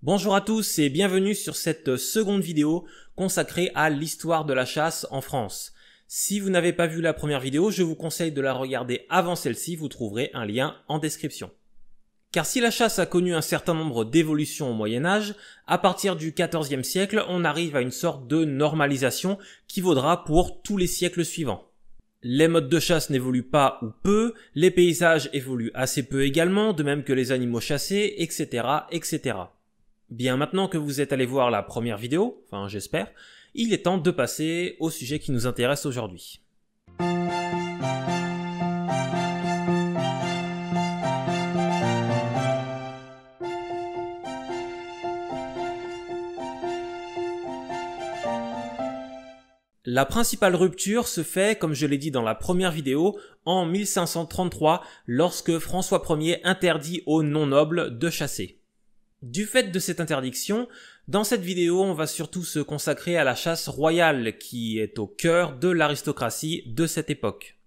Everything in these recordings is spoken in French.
Bonjour à tous et bienvenue sur cette seconde vidéo consacrée à l'histoire de la chasse en France. Si vous n'avez pas vu la première vidéo, je vous conseille de la regarder avant celle-ci, vous trouverez un lien en description. Car si la chasse a connu un certain nombre d'évolutions au Moyen-Âge, à partir du XIVe siècle, on arrive à une sorte de normalisation qui vaudra pour tous les siècles suivants. Les modes de chasse n'évoluent pas ou peu, les paysages évoluent assez peu également, de même que les animaux chassés, etc., etc. Bien, maintenant que vous êtes allé voir la première vidéo, enfin j'espère, il est temps de passer au sujet qui nous intéresse aujourd'hui. La principale rupture se fait, comme je l'ai dit dans la première vidéo, en 1533, lorsque François Ier interdit aux non-nobles de chasser. Du fait de cette interdiction, dans cette vidéo, on va surtout se consacrer à la chasse royale, qui est au cœur de l'aristocratie de cette époque.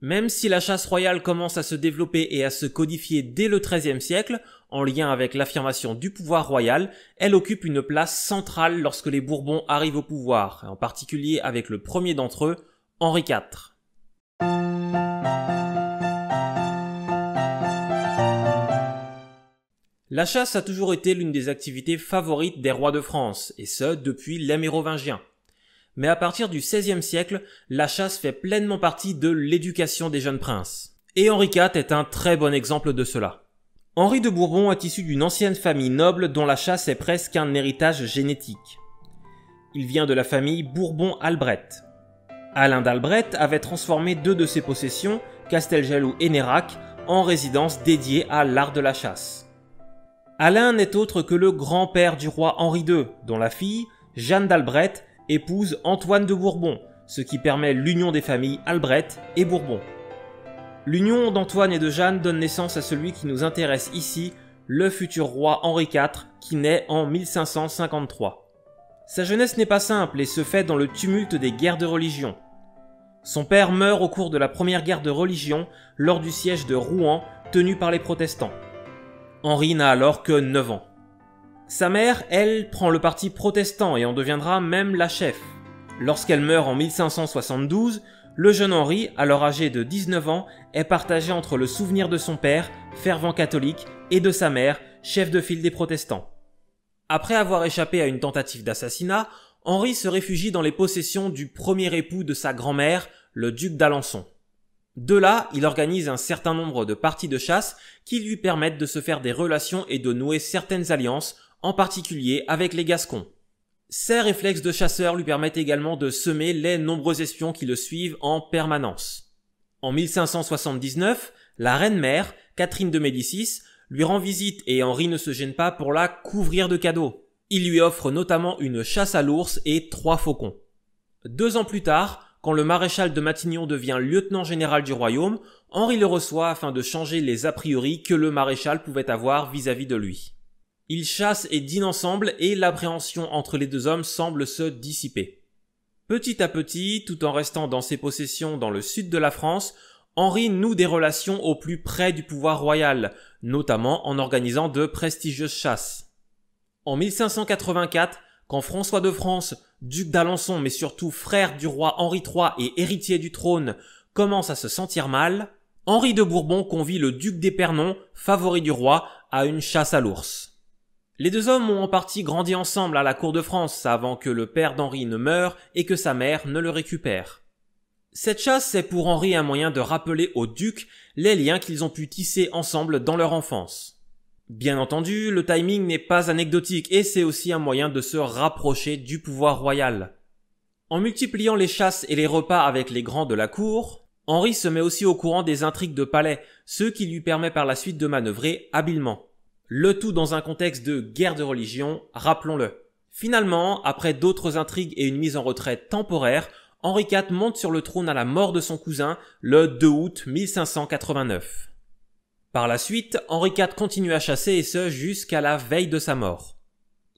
Même si la chasse royale commence à se développer et à se codifier dès le XIIIe siècle, en lien avec l'affirmation du pouvoir royal, elle occupe une place centrale lorsque les Bourbons arrivent au pouvoir, en particulier avec le premier d'entre eux, Henri IV. La chasse a toujours été l'une des activités favorites des rois de France, et ce, depuis les Mérovingiens. Mais à partir du XVIe siècle, la chasse fait pleinement partie de l'éducation des jeunes princes. Et Henri IV est un très bon exemple de cela. Henri de Bourbon est issu d'une ancienne famille noble dont la chasse est presque un héritage génétique. Il vient de la famille Bourbon-Albret. Alain d'Albret avait transformé deux de ses possessions, Casteljaloux et Nérac, en résidences dédiées à l'art de la chasse. Alain n'est autre que le grand-père du roi Henri II, dont la fille, Jeanne d'Albret, épouse Antoine de Bourbon, ce qui permet l'union des familles Albret et Bourbon. L'union d'Antoine et de Jeanne donne naissance à celui qui nous intéresse ici, le futur roi Henri IV, qui naît en 1553. Sa jeunesse n'est pas simple et se fait dans le tumulte des guerres de religion. Son père meurt au cours de la première guerre de religion, lors du siège de Rouen, tenu par les protestants. Henri n'a alors que 9 ans. Sa mère, elle, prend le parti protestant et en deviendra même la chef. Lorsqu'elle meurt en 1572, le jeune Henri, alors âgé de 19 ans, est partagé entre le souvenir de son père, fervent catholique, et de sa mère, chef de file des protestants. Après avoir échappé à une tentative d'assassinat, Henri se réfugie dans les possessions du premier époux de sa grand-mère, le duc d'Alençon. De là, il organise un certain nombre de parties de chasse qui lui permettent de se faire des relations et de nouer certaines alliances, en particulier avec les Gascons. Ces réflexes de chasseur lui permettent également de semer les nombreux espions qui le suivent en permanence. En 1579, la reine-mère, Catherine de Médicis, lui rend visite et Henri ne se gêne pas pour la couvrir de cadeaux. Il lui offre notamment une chasse à l'ours et 3 faucons. 2 ans plus tard, quand le maréchal de Matignon devient lieutenant général du royaume, Henri le reçoit afin de changer les a priori que le maréchal pouvait avoir vis-à-vis de lui. Ils chassent et dînent ensemble et l'appréhension entre les deux hommes semble se dissiper. Petit à petit, tout en restant dans ses possessions dans le sud de la France, Henri noue des relations au plus près du pouvoir royal, notamment en organisant de prestigieuses chasses. En 1584, quand François de France, duc d'Alençon mais surtout frère du roi Henri III et héritier du trône, commence à se sentir mal, Henri de Bourbon convie le duc d'Épernon, favori du roi, à une chasse à l'ours. Les deux hommes ont en partie grandi ensemble à la cour de France avant que le père d'Henri ne meure et que sa mère ne le récupère. Cette chasse est pour Henri un moyen de rappeler au duc les liens qu'ils ont pu tisser ensemble dans leur enfance. Bien entendu, le timing n'est pas anecdotique et c'est aussi un moyen de se rapprocher du pouvoir royal. En multipliant les chasses et les repas avec les grands de la cour, Henri se met aussi au courant des intrigues de palais, ce qui lui permet par la suite de manœuvrer habilement. Le tout dans un contexte de guerre de religion, rappelons-le. Finalement, après d'autres intrigues et une mise en retraite temporaire, Henri IV monte sur le trône à la mort de son cousin le 2 août 1589. Par la suite, Henri IV continue à chasser et ce jusqu'à la veille de sa mort.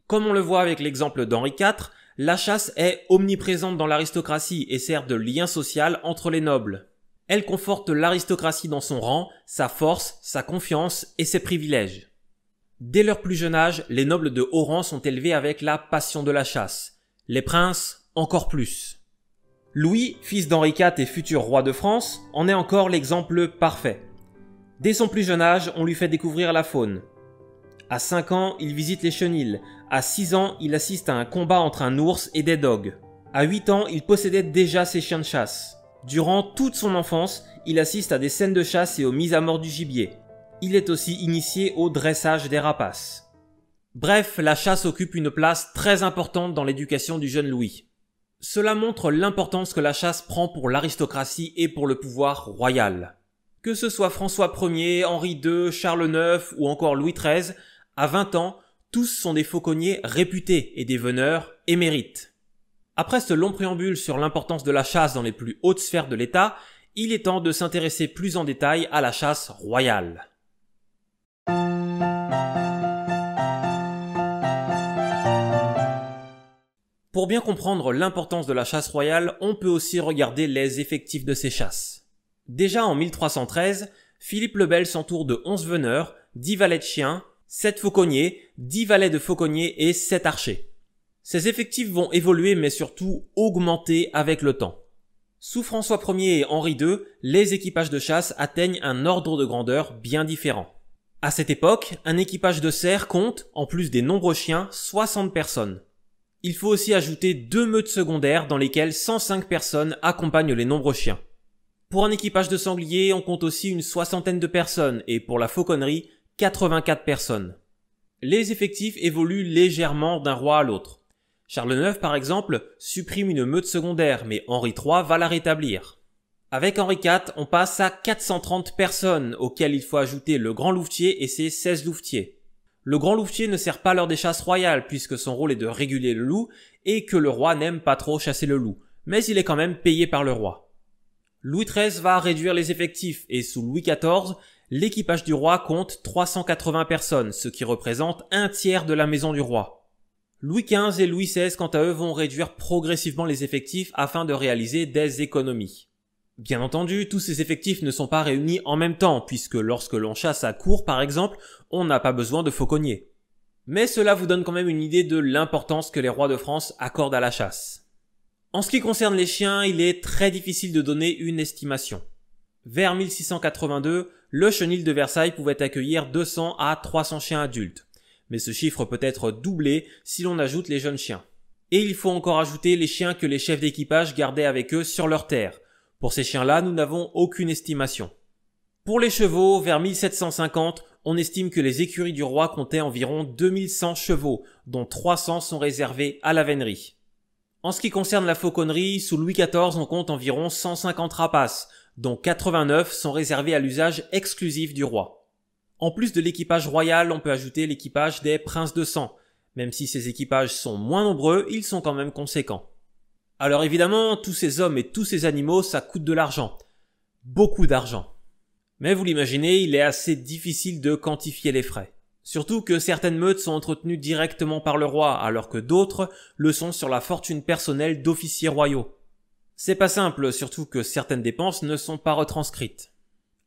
Comme on le voit avec l'exemple d'Henri IV, la chasse est omniprésente dans l'aristocratie et sert de lien social entre les nobles. Elle conforte l'aristocratie dans son rang, sa force, sa confiance et ses privilèges. Dès leur plus jeune âge, les nobles de haut rang sont élevés avec la passion de la chasse. Les princes, encore plus. Louis, fils d'Henri IV et futur roi de France, en est encore l'exemple parfait. Dès son plus jeune âge, on lui fait découvrir la faune. À 5 ans, il visite les chenils. À 6 ans, il assiste à un combat entre un ours et des dogs. À 8 ans, il possédait déjà ses chiens de chasse. Durant toute son enfance, il assiste à des scènes de chasse et aux mises à mort du gibier. Il est aussi initié au dressage des rapaces. Bref, la chasse occupe une place très importante dans l'éducation du jeune Louis. Cela montre l'importance que la chasse prend pour l'aristocratie et pour le pouvoir royal. Que ce soit François Ier, Henri II, Charles IX ou encore Louis XIII, à 20 ans, tous sont des fauconniers réputés et des veneurs émérites. Après ce long préambule sur l'importance de la chasse dans les plus hautes sphères de l'État, il est temps de s'intéresser plus en détail à la chasse royale. Pour bien comprendre l'importance de la chasse royale, on peut aussi regarder les effectifs de ces chasses. Déjà en 1313, Philippe le Bel s'entoure de 11 veneurs, 10 valets de chiens, 7 fauconniers, 10 valets de fauconniers et 7 archers. Ces effectifs vont évoluer mais surtout augmenter avec le temps. Sous François Ier et Henri II, les équipages de chasse atteignent un ordre de grandeur bien différent. À cette époque, un équipage de cerfs compte, en plus des nombreux chiens, 60 personnes. Il faut aussi ajouter 2 meutes secondaires dans lesquelles 105 personnes accompagnent les nombreux chiens. Pour un équipage de sangliers, on compte aussi une soixantaine de personnes et pour la fauconnerie, 84 personnes. Les effectifs évoluent légèrement d'un roi à l'autre. Charles IX, par exemple, supprime une meute secondaire, mais Henri III va la rétablir. Avec Henri IV, on passe à 430 personnes, auxquelles il faut ajouter le grand louvetier et ses 16 louvetiers. Le grand louvetier ne sert pas lors des chasses royales, puisque son rôle est de réguler le loup, et que le roi n'aime pas trop chasser le loup, mais il est quand même payé par le roi. Louis XIII va réduire les effectifs, et sous Louis XIV, l'équipage du roi compte 380 personnes, ce qui représente un tiers de la maison du roi. Louis XV et Louis XVI, quant à eux, vont réduire progressivement les effectifs afin de réaliser des économies. Bien entendu, tous ces effectifs ne sont pas réunis en même temps, puisque lorsque l'on chasse à courre, par exemple, on n'a pas besoin de fauconniers. Mais cela vous donne quand même une idée de l'importance que les rois de France accordent à la chasse. En ce qui concerne les chiens, il est très difficile de donner une estimation. Vers 1682, le chenil de Versailles pouvait accueillir 200 à 300 chiens adultes. Mais ce chiffre peut être doublé si l'on ajoute les jeunes chiens. Et il faut encore ajouter les chiens que les chefs d'équipage gardaient avec eux sur leurs terres. Pour ces chiens-là, nous n'avons aucune estimation. Pour les chevaux, vers 1750, on estime que les écuries du roi comptaient environ 2100 chevaux, dont 300 sont réservés à la vénerie. En ce qui concerne la fauconnerie, sous Louis XIV, on compte environ 150 rapaces, dont 89 sont réservés à l'usage exclusif du roi. En plus de l'équipage royal, on peut ajouter l'équipage des princes de sang. Même si ces équipages sont moins nombreux, ils sont quand même conséquents. Alors évidemment, tous ces hommes et tous ces animaux, ça coûte de l'argent. Beaucoup d'argent. Mais vous l'imaginez, il est assez difficile de quantifier les frais. Surtout que certaines meutes sont entretenues directement par le roi, alors que d'autres le sont sur la fortune personnelle d'officiers royaux. C'est pas simple, surtout que certaines dépenses ne sont pas retranscrites.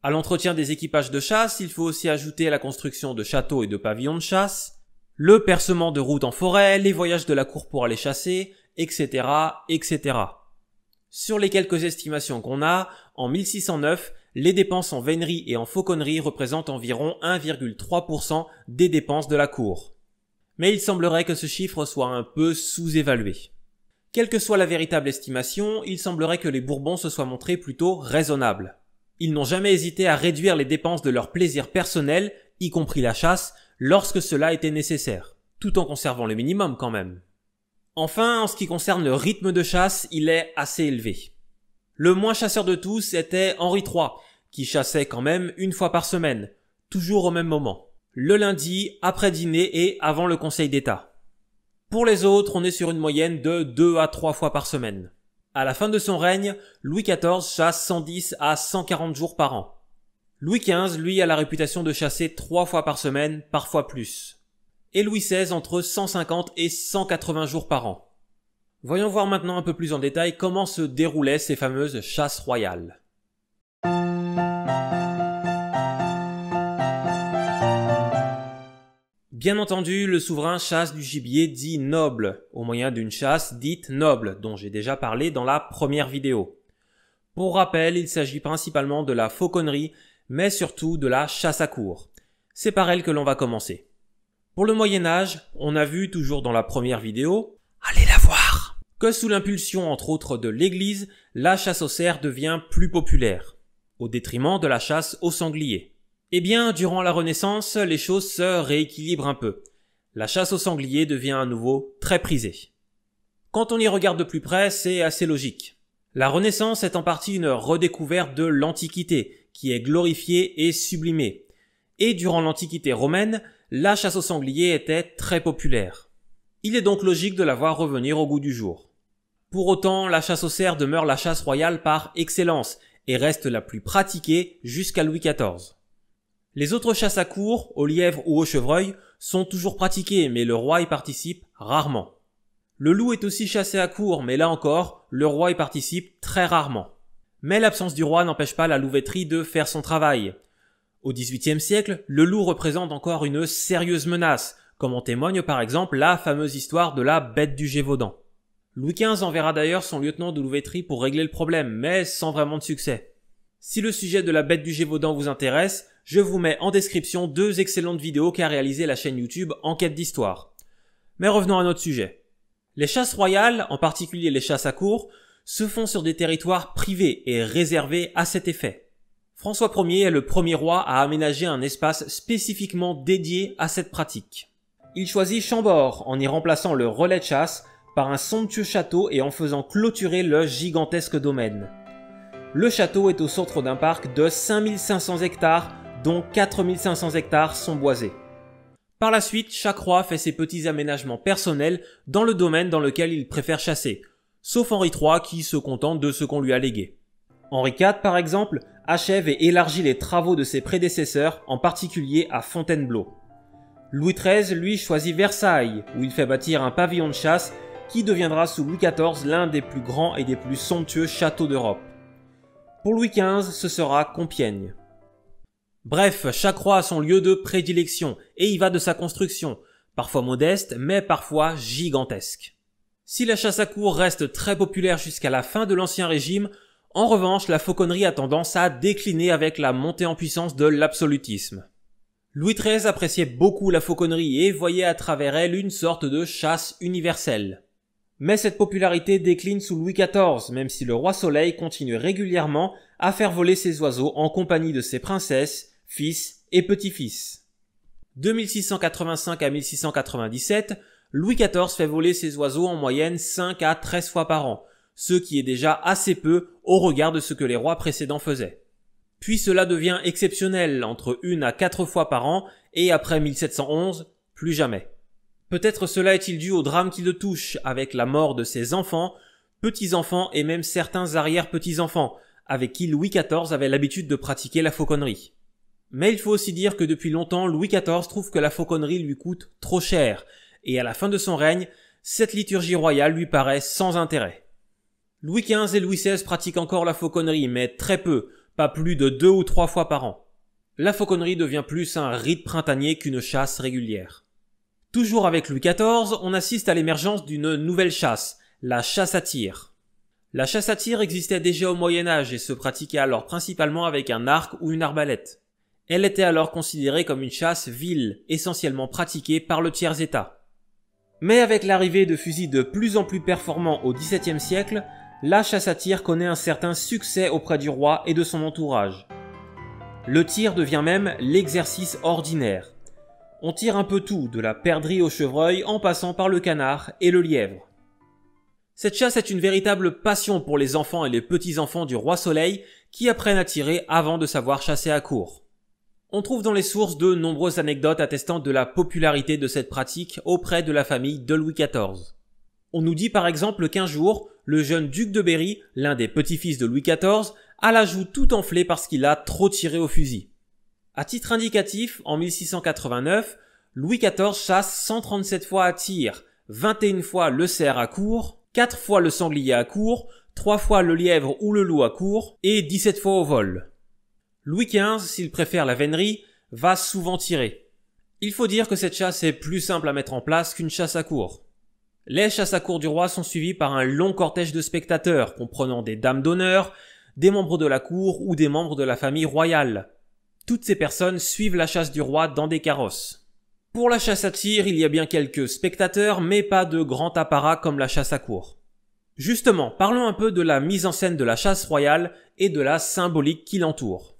À l'entretien des équipages de chasse, il faut aussi ajouter la construction de châteaux et de pavillons de chasse, le percement de routes en forêt, les voyages de la cour pour aller chasser, etc., etc. Sur les quelques estimations qu'on a, en 1609, les dépenses en vénerie et en fauconnerie représentent environ 1,3% des dépenses de la cour. Mais il semblerait que ce chiffre soit un peu sous-évalué. Quelle que soit la véritable estimation, il semblerait que les Bourbons se soient montrés plutôt raisonnables. Ils n'ont jamais hésité à réduire les dépenses de leur plaisir personnel, y compris la chasse, lorsque cela était nécessaire, tout en conservant le minimum quand même. Enfin, en ce qui concerne le rythme de chasse, il est assez élevé. Le moins chasseur de tous était Henri III, qui chassait quand même une fois par semaine, toujours au même moment, le lundi, après dîner et avant le Conseil d'État. Pour les autres, on est sur une moyenne de 2 à 3 fois par semaine. À la fin de son règne, Louis XIV chasse 110 à 140 jours par an. Louis XV, lui, a la réputation de chasser 3 fois par semaine, parfois plus. Et Louis XVI entre 150 et 180 jours par an. Voyons voir maintenant un peu plus en détail comment se déroulaient ces fameuses chasses royales. Bien entendu, le souverain chasse du gibier dit noble, au moyen d'une chasse dite noble, dont j'ai déjà parlé dans la première vidéo. Pour rappel, il s'agit principalement de la fauconnerie, mais surtout de la chasse à courre. C'est par elle que l'on va commencer. Pour le Moyen-Âge, on a vu, toujours dans la première vidéo, allez la voir, que sous l'impulsion entre autres de l'Église, la chasse au cerf devient plus populaire, au détriment de la chasse au sanglier. Eh bien, durant la Renaissance, les choses se rééquilibrent un peu. La chasse au sanglier devient à nouveau très prisée. Quand on y regarde de plus près, c'est assez logique. La Renaissance est en partie une redécouverte de l'Antiquité, qui est glorifiée et sublimée. Et durant l'Antiquité romaine, la chasse au sanglier était très populaire. Il est donc logique de la voir revenir au goût du jour. Pour autant, la chasse au cerf demeure la chasse royale par excellence et reste la plus pratiquée jusqu'à Louis XIV. Les autres chasses à courre, au lièvre ou au chevreuil, sont toujours pratiquées, mais le roi y participe rarement. Le loup est aussi chassé à courre, mais là encore, le roi y participe très rarement. Mais l'absence du roi n'empêche pas la louveterie de faire son travail. Au XVIIIe siècle, le loup représente encore une sérieuse menace, comme en témoigne par exemple la fameuse histoire de la bête du Gévaudan. Louis XV enverra d'ailleurs son lieutenant de louveterie pour régler le problème, mais sans vraiment de succès. Si le sujet de la bête du Gévaudan vous intéresse, je vous mets en description 2 excellentes vidéos qu'a réalisées la chaîne YouTube Enquête d'Histoire. Mais revenons à notre sujet. Les chasses royales, en particulier les chasses à courre, se font sur des territoires privés et réservés à cet effet. François Ier est le premier roi à aménager un espace spécifiquement dédié à cette pratique. Il choisit Chambord en y remplaçant le relais de chasse par un somptueux château et en faisant clôturer le gigantesque domaine. Le château est au centre d'un parc de 5500 hectares, dont 4500 hectares sont boisés. Par la suite, chaque roi fait ses petits aménagements personnels dans le domaine dans lequel il préfère chasser, sauf Henri III qui se contente de ce qu'on lui a légué. Henri IV, par exemple, achève et élargit les travaux de ses prédécesseurs, en particulier à Fontainebleau. Louis XIII, lui, choisit Versailles, où il fait bâtir un pavillon de chasse qui deviendra sous Louis XIV l'un des plus grands et des plus somptueux châteaux d'Europe. Pour Louis XV, ce sera Compiègne. Bref, chaque roi a son lieu de prédilection, et y va de sa construction, parfois modeste, mais parfois gigantesque. Si la chasse à courre reste très populaire jusqu'à la fin de l'Ancien Régime, en revanche, la fauconnerie a tendance à décliner avec la montée en puissance de l'absolutisme. Louis XIII appréciait beaucoup la fauconnerie et voyait à travers elle une sorte de chasse universelle. Mais cette popularité décline sous Louis XIV, même si le roi Soleil continue régulièrement à faire voler ses oiseaux en compagnie de ses princesses, fils et petits-fils. De 1685 à 1697, Louis XIV fait voler ses oiseaux en moyenne 5 à 13 fois par an, ce qui est déjà assez peu au regard de ce que les rois précédents faisaient. Puis cela devient exceptionnel, entre 1 à 4 fois par an, et après 1711, plus jamais. Peut-être cela est-il dû au drame qui le touche, avec la mort de ses enfants, petits-enfants et même certains arrière-petits-enfants, avec qui Louis XIV avait l'habitude de pratiquer la fauconnerie. Mais il faut aussi dire que depuis longtemps, Louis XIV trouve que la fauconnerie lui coûte trop cher, et à la fin de son règne, cette liturgie royale lui paraît sans intérêt. Louis XV et Louis XVI pratiquent encore la fauconnerie, mais très peu, pas plus de 2 ou 3 fois par an. La fauconnerie devient plus un rite printanier qu'une chasse régulière. Toujours avec Louis XIV, on assiste à l'émergence d'une nouvelle chasse, la chasse à tir. La chasse à tir existait déjà au Moyen-Âge et se pratiquait alors principalement avec un arc ou une arbalète. Elle était alors considérée comme une chasse vile, essentiellement pratiquée par le tiers-état. Mais avec l'arrivée de fusils de plus en plus performants au XVIIe siècle, la chasse à tir connaît un certain succès auprès du roi et de son entourage. Le tir devient même l'exercice ordinaire. On tire un peu tout, de la perdrix au chevreuil en passant par le canard et le lièvre. Cette chasse est une véritable passion pour les enfants et les petits-enfants du roi Soleil qui apprennent à tirer avant de savoir chasser à courre. On trouve dans les sources de nombreuses anecdotes attestant de la popularité de cette pratique auprès de la famille de Louis XIV. On nous dit par exemple qu'un jour, le jeune duc de Berry, l'un des petits-fils de Louis XIV, a la joue tout enflée parce qu'il a trop tiré au fusil. À titre indicatif, en 1689, Louis XIV chasse 137 fois à tir, 21 fois le cerf à courre, 4 fois le sanglier à courre, 3 fois le lièvre ou le loup à courre et 17 fois au vol. Louis XV, s'il préfère la vénerie, va souvent tirer. Il faut dire que cette chasse est plus simple à mettre en place qu'une chasse à cour. Les chasses à cour du roi sont suivies par un long cortège de spectateurs, comprenant des dames d'honneur, des membres de la cour ou des membres de la famille royale. Toutes ces personnes suivent la chasse du roi dans des carrosses. Pour la chasse à tir, il y a bien quelques spectateurs, mais pas de grand apparat comme la chasse à cour. Justement, parlons un peu de la mise en scène de la chasse royale et de la symbolique qui l'entoure.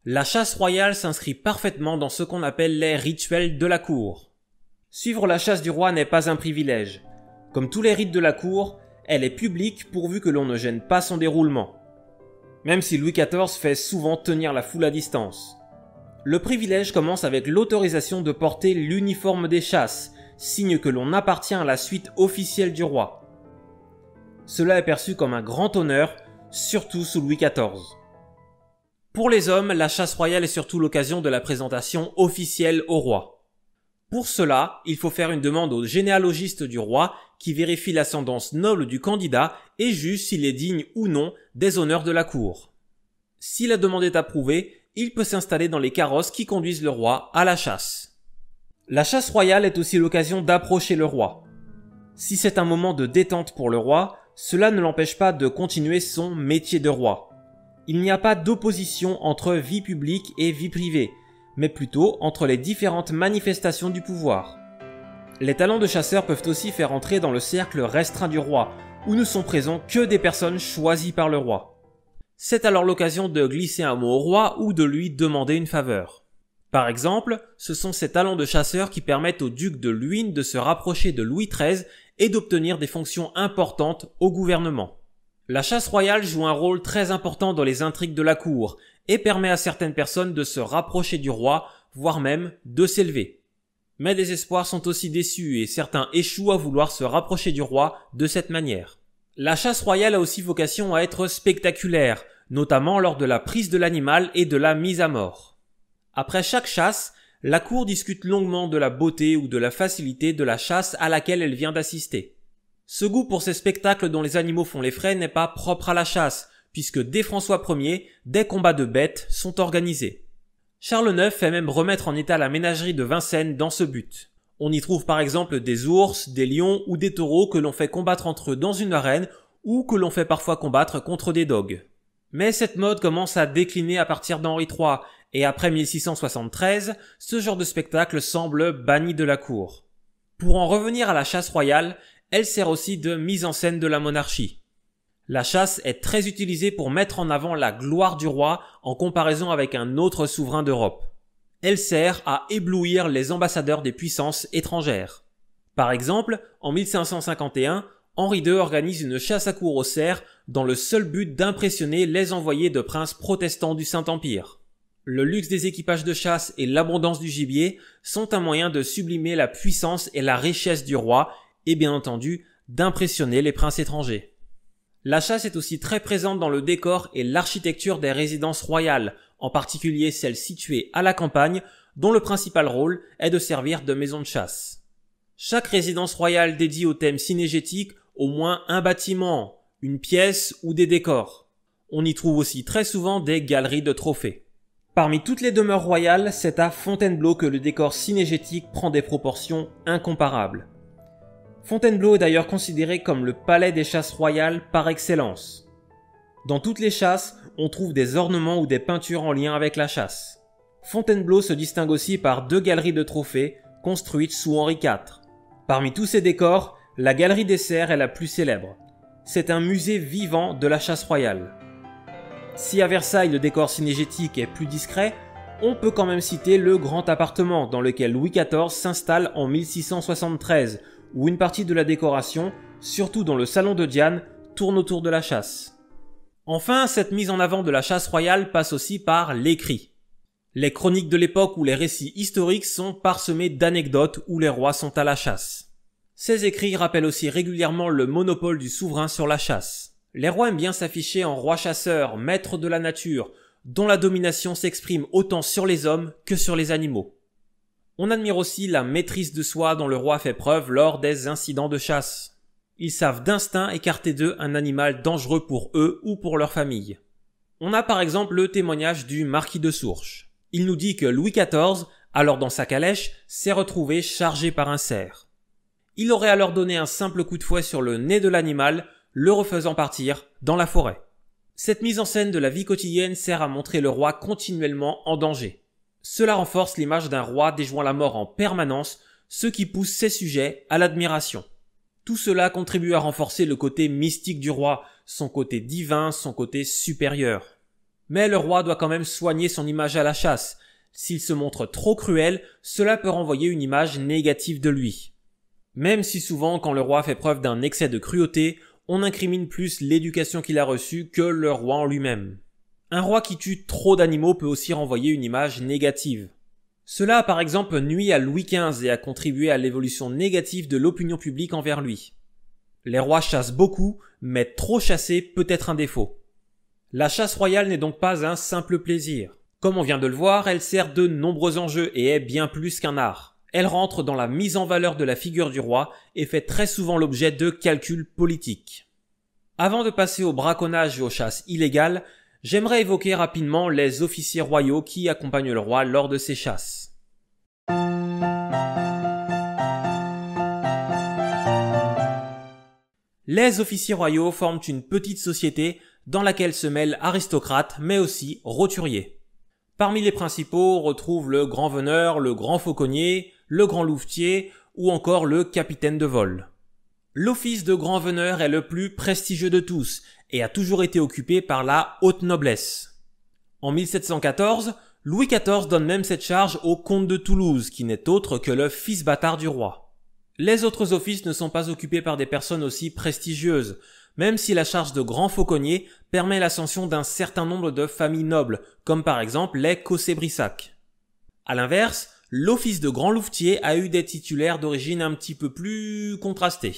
La chasse royale s'inscrit parfaitement dans ce qu'on appelle les rituels de la cour. Suivre la chasse du roi n'est pas un privilège. Comme tous les rites de la cour, elle est publique pourvu que l'on ne gêne pas son déroulement. Même si Louis XIV fait souvent tenir la foule à distance. Le privilège commence avec l'autorisation de porter l'uniforme des chasses, signe que l'on appartient à la suite officielle du roi. Cela est perçu comme un grand honneur, surtout sous Louis XIV. Pour les hommes, la chasse royale est surtout l'occasion de la présentation officielle au roi. Pour cela, il faut faire une demande au généalogiste du roi qui vérifie l'ascendance noble du candidat et juge s'il est digne ou non des honneurs de la cour. Si la demande est approuvée, il peut s'installer dans les carrosses qui conduisent le roi à la chasse. La chasse royale est aussi l'occasion d'approcher le roi. Si c'est un moment de détente pour le roi, cela ne l'empêche pas de continuer son métier de roi. Il n'y a pas d'opposition entre vie publique et vie privée, mais plutôt entre les différentes manifestations du pouvoir. Les talents de chasseur peuvent aussi faire entrer dans le cercle restreint du roi, où ne sont présents que des personnes choisies par le roi. C'est alors l'occasion de glisser un mot au roi ou de lui demander une faveur. Par exemple, ce sont ces talents de chasseur qui permettent au duc de Luynes de se rapprocher de Louis XIII et d'obtenir des fonctions importantes au gouvernement. La chasse royale joue un rôle très important dans les intrigues de la cour et permet à certaines personnes de se rapprocher du roi, voire même de s'élever. Mais des espoirs sont aussi déçus et certains échouent à vouloir se rapprocher du roi de cette manière. La chasse royale a aussi vocation à être spectaculaire, notamment lors de la prise de l'animal et de la mise à mort. Après chaque chasse, la cour discute longuement de la beauté ou de la facilité de la chasse à laquelle elle vient d'assister. Ce goût pour ces spectacles dont les animaux font les frais n'est pas propre à la chasse, puisque dès François Ier, des combats de bêtes sont organisés. Charles IX fait même remettre en état la ménagerie de Vincennes dans ce but. On y trouve par exemple des ours, des lions ou des taureaux que l'on fait combattre entre eux dans une arène ou que l'on fait parfois combattre contre des dogues. Mais cette mode commence à décliner à partir d'Henri III, et après 1673, ce genre de spectacle semble banni de la cour. Pour en revenir à la chasse royale, elle sert aussi de mise en scène de la monarchie. La chasse est très utilisée pour mettre en avant la gloire du roi en comparaison avec un autre souverain d'Europe. Elle sert à éblouir les ambassadeurs des puissances étrangères. Par exemple, en 1551, Henri II organise une chasse à cour aux cerfs dans le seul but d'impressionner les envoyés de princes protestants du Saint-Empire. Le luxe des équipages de chasse et l'abondance du gibier sont un moyen de sublimer la puissance et la richesse du roi et bien entendu d'impressionner les princes étrangers. La chasse est aussi très présente dans le décor et l'architecture des résidences royales, en particulier celles situées à la campagne, dont le principal rôle est de servir de maison de chasse. Chaque résidence royale dédie au thème cynégétique au moins un bâtiment, une pièce ou des décors. On y trouve aussi très souvent des galeries de trophées. Parmi toutes les demeures royales, c'est à Fontainebleau que le décor cynégétique prend des proportions incomparables. Fontainebleau est d'ailleurs considéré comme le palais des chasses royales par excellence. Dans toutes les chasses, on trouve des ornements ou des peintures en lien avec la chasse. Fontainebleau se distingue aussi par 2 galeries de trophées construites sous Henri IV. Parmi tous ces décors, la galerie des cerfs est la plus célèbre. C'est un musée vivant de la chasse royale. Si à Versailles le décor cynégétique est plus discret, on peut quand même citer le grand appartement dans lequel Louis XIV s'installe en 1673, où une partie de la décoration, surtout dans le salon de Diane, tourne autour de la chasse. Enfin, cette mise en avant de la chasse royale passe aussi par l'écrit. Les chroniques de l'époque ou les récits historiques sont parsemés d'anecdotes où les rois sont à la chasse. Ces écrits rappellent aussi régulièrement le monopole du souverain sur la chasse. Les rois aiment bien s'afficher en rois chasseurs, maîtres de la nature, dont la domination s'exprime autant sur les hommes que sur les animaux. On admire aussi la maîtrise de soi dont le roi fait preuve lors des incidents de chasse. Ils savent d'instinct écarter d'eux un animal dangereux pour eux ou pour leur famille. On a par exemple le témoignage du marquis de Sourches. Il nous dit que Louis XIV, alors dans sa calèche, s'est retrouvé chargé par un cerf. Il aurait alors donné un simple coup de fouet sur le nez de l'animal, le refaisant partir dans la forêt. Cette mise en scène de la vie quotidienne sert à montrer le roi continuellement en danger. Cela renforce l'image d'un roi déjouant la mort en permanence, ce qui pousse ses sujets à l'admiration. Tout cela contribue à renforcer le côté mystique du roi, son côté divin, son côté supérieur. Mais le roi doit quand même soigner son image à la chasse. S'il se montre trop cruel, cela peut renvoyer une image négative de lui. Même si souvent, quand le roi fait preuve d'un excès de cruauté, on incrimine plus l'éducation qu'il a reçue que le roi en lui-même. Un roi qui tue trop d'animaux peut aussi renvoyer une image négative. Cela a par exemple nuit à Louis XV et a contribué à l'évolution négative de l'opinion publique envers lui. Les rois chassent beaucoup, mais trop chasser peut être un défaut. La chasse royale n'est donc pas un simple plaisir. Comme on vient de le voir, elle sert de nombreux enjeux et est bien plus qu'un art. Elle rentre dans la mise en valeur de la figure du roi et fait très souvent l'objet de calculs politiques. Avant de passer au braconnage et aux chasses illégales, j'aimerais évoquer rapidement les officiers royaux qui accompagnent le roi lors de ces chasses. Les officiers royaux forment une petite société dans laquelle se mêlent aristocrates mais aussi roturiers. Parmi les principaux, on retrouve le grand veneur, le grand fauconnier, le grand louvetier ou encore le capitaine de vol. L'office de grand veneur est le plus prestigieux de tous et a toujours été occupé par la haute noblesse. En 1714, Louis XIV donne même cette charge au comte de Toulouse, qui n'est autre que le fils bâtard du roi. Les autres offices ne sont pas occupés par des personnes aussi prestigieuses, même si la charge de grand fauconnier permet l'ascension d'un certain nombre de familles nobles, comme par exemple les Cossé-Brissac. À l'inverse, l'office de grand louvetier a eu des titulaires d'origine un petit peu plus contrastée.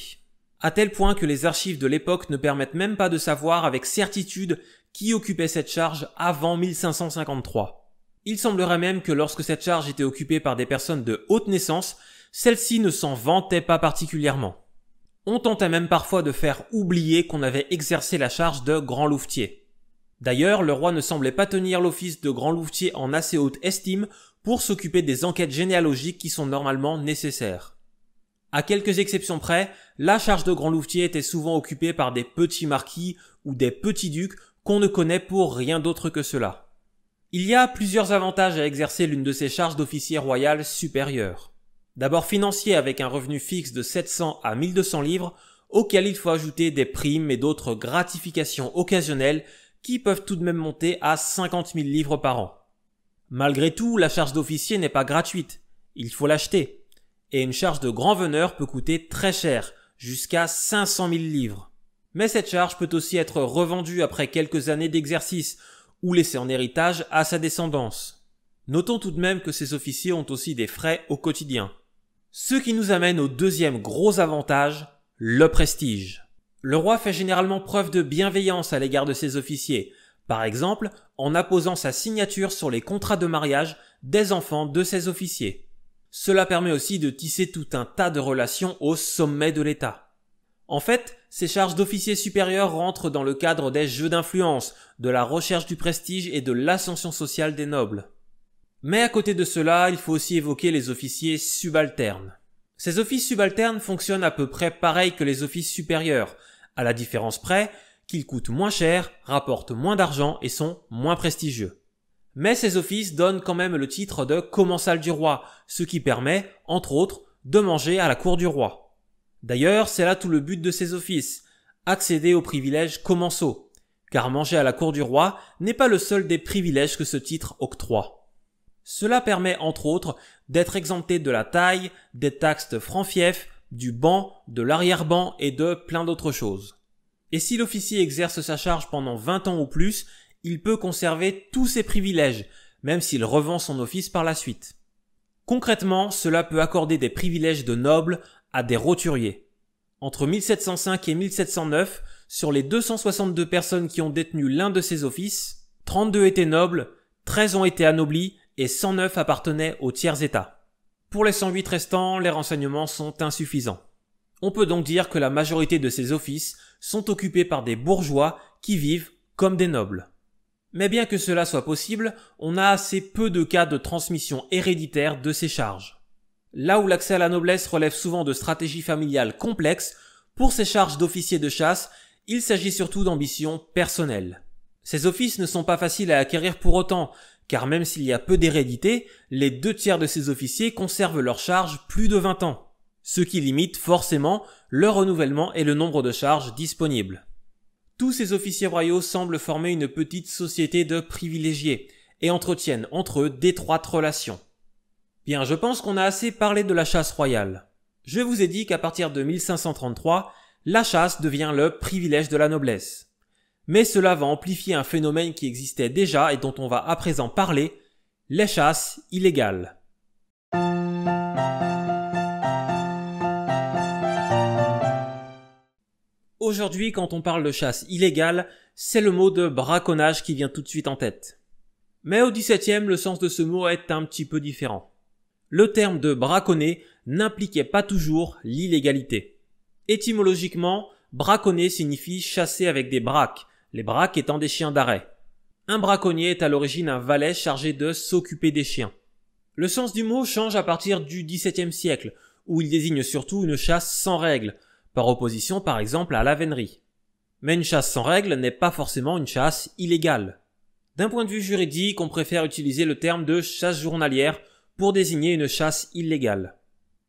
À tel point que les archives de l'époque ne permettent même pas de savoir avec certitude qui occupait cette charge avant 1553. Il semblerait même que lorsque cette charge était occupée par des personnes de haute naissance, celles-ci ne s'en vantaient pas particulièrement. On tentait même parfois de faire oublier qu'on avait exercé la charge de grand louvetier. D'ailleurs, le roi ne semblait pas tenir l'office de grand louvetier en assez haute estime pour s'occuper des enquêtes généalogiques qui sont normalement nécessaires. À quelques exceptions près, la charge de grand louvetier était souvent occupée par des petits marquis ou des petits ducs qu'on ne connaît pour rien d'autre que cela. Il y a plusieurs avantages à exercer l'une de ces charges d'officier royal supérieure. D'abord financier avec un revenu fixe de 700 à 1200 livres, auquel il faut ajouter des primes et d'autres gratifications occasionnelles qui peuvent tout de même monter à 50 000 livres par an. Malgré tout, la charge d'officier n'est pas gratuite, il faut l'acheter. Et une charge de grand veneur peut coûter très cher, jusqu'à 500 000 livres. Mais cette charge peut aussi être revendue après quelques années d'exercice, ou laissée en héritage à sa descendance. Notons tout de même que ces officiers ont aussi des frais au quotidien. Ce qui nous amène au deuxième gros avantage, le prestige. Le roi fait généralement preuve de bienveillance à l'égard de ses officiers, par exemple en apposant sa signature sur les contrats de mariage des enfants de ses officiers. Cela permet aussi de tisser tout un tas de relations au sommet de l'État. En fait, ces charges d'officiers supérieurs rentrent dans le cadre des jeux d'influence, de la recherche du prestige et de l'ascension sociale des nobles. Mais à côté de cela, il faut aussi évoquer les officiers subalternes. Ces offices subalternes fonctionnent à peu près pareil que les offices supérieurs, à la différence près qu'ils coûtent moins cher, rapportent moins d'argent et sont moins prestigieux. Mais ces offices donnent quand même le titre de commensal du roi, ce qui permet, entre autres, de manger à la cour du roi. D'ailleurs, c'est là tout le but de ces offices, accéder aux privilèges commensaux, car manger à la cour du roi n'est pas le seul des privilèges que ce titre octroie. Cela permet entre autres d'être exempté de la taille, des taxes de franc-fief, du ban, de l'arrière-ban et de plein d'autres choses. Et si l'officier exerce sa charge pendant 20 ans ou plus, il peut conserver tous ses privilèges, même s'il revend son office par la suite. Concrètement, cela peut accorder des privilèges de nobles à des roturiers. Entre 1705 et 1709, sur les 262 personnes qui ont détenu l'un de ces offices, 32 étaient nobles, 13 ont été anoblis et 109 appartenaient au tiers-état. Pour les 108 restants, les renseignements sont insuffisants. On peut donc dire que la majorité de ces offices sont occupés par des bourgeois qui vivent comme des nobles. Mais bien que cela soit possible, on a assez peu de cas de transmission héréditaire de ces charges. Là où l'accès à la noblesse relève souvent de stratégies familiales complexes, pour ces charges d'officier de chasse, il s'agit surtout d'ambitions personnelles. Ces offices ne sont pas faciles à acquérir pour autant, car même s'il y a peu d'hérédité, les 2/3 de ces officiers conservent leur charge plus de 20 ans, ce qui limite forcément leur renouvellement et le nombre de charges disponibles. Tous ces officiers royaux semblent former une petite société de privilégiés et entretiennent entre eux d'étroites relations. Bien, je pense qu'on a assez parlé de la chasse royale. Je vous ai dit qu'à partir de 1533, la chasse devient le privilège de la noblesse. Mais cela va amplifier un phénomène qui existait déjà et dont on va à présent parler, les chasses illégales. Aujourd'hui, quand on parle de chasse illégale, c'est le mot de braconnage qui vient tout de suite en tête. Mais au XVIIe, le sens de ce mot est un petit peu différent. Le terme de braconner n'impliquait pas toujours l'illégalité. Étymologiquement, braconner signifie chasser avec des braques, les braques étant des chiens d'arrêt. Un braconnier est à l'origine un valet chargé de s'occuper des chiens. Le sens du mot change à partir du XVIIe siècle, où il désigne surtout une chasse sans règles, par opposition par exemple à la vénerie. Mais une chasse sans règles n'est pas forcément une chasse illégale. D'un point de vue juridique, on préfère utiliser le terme de chasse journalière pour désigner une chasse illégale.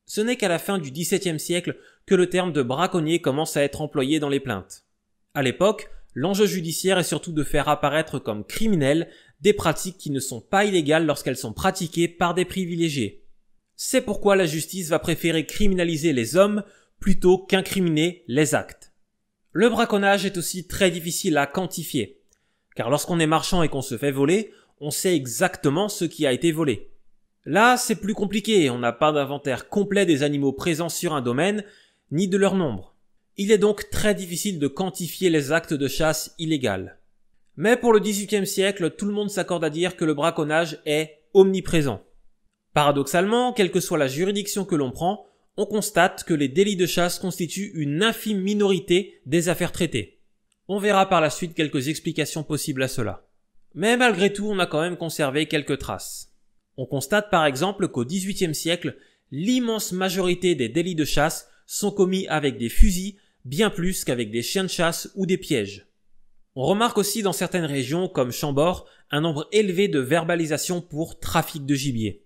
Ce n'est qu'à la fin du XVIIe siècle que le terme de braconnier commence à être employé dans les plaintes. À l'époque, l'enjeu judiciaire est surtout de faire apparaître comme criminelles des pratiques qui ne sont pas illégales lorsqu'elles sont pratiquées par des privilégiés. C'est pourquoi la justice va préférer criminaliser les hommes plutôt qu'incriminer les actes. Le braconnage est aussi très difficile à quantifier, car lorsqu'on est marchand et qu'on se fait voler, on sait exactement ce qui a été volé. Là, c'est plus compliqué, on n'a pas d'inventaire complet des animaux présents sur un domaine, ni de leur nombre. Il est donc très difficile de quantifier les actes de chasse illégales. Mais pour le XVIIIe siècle, tout le monde s'accorde à dire que le braconnage est omniprésent. Paradoxalement, quelle que soit la juridiction que l'on prend, on constate que les délits de chasse constituent une infime minorité des affaires traitées. On verra par la suite quelques explications possibles à cela. Mais malgré tout, on a quand même conservé quelques traces. On constate par exemple qu'au XVIIIe siècle, l'immense majorité des délits de chasse sont commis avec des fusils, bien plus qu'avec des chiens de chasse ou des pièges. On remarque aussi dans certaines régions, comme Chambord, un nombre élevé de verbalisations pour trafic de gibier.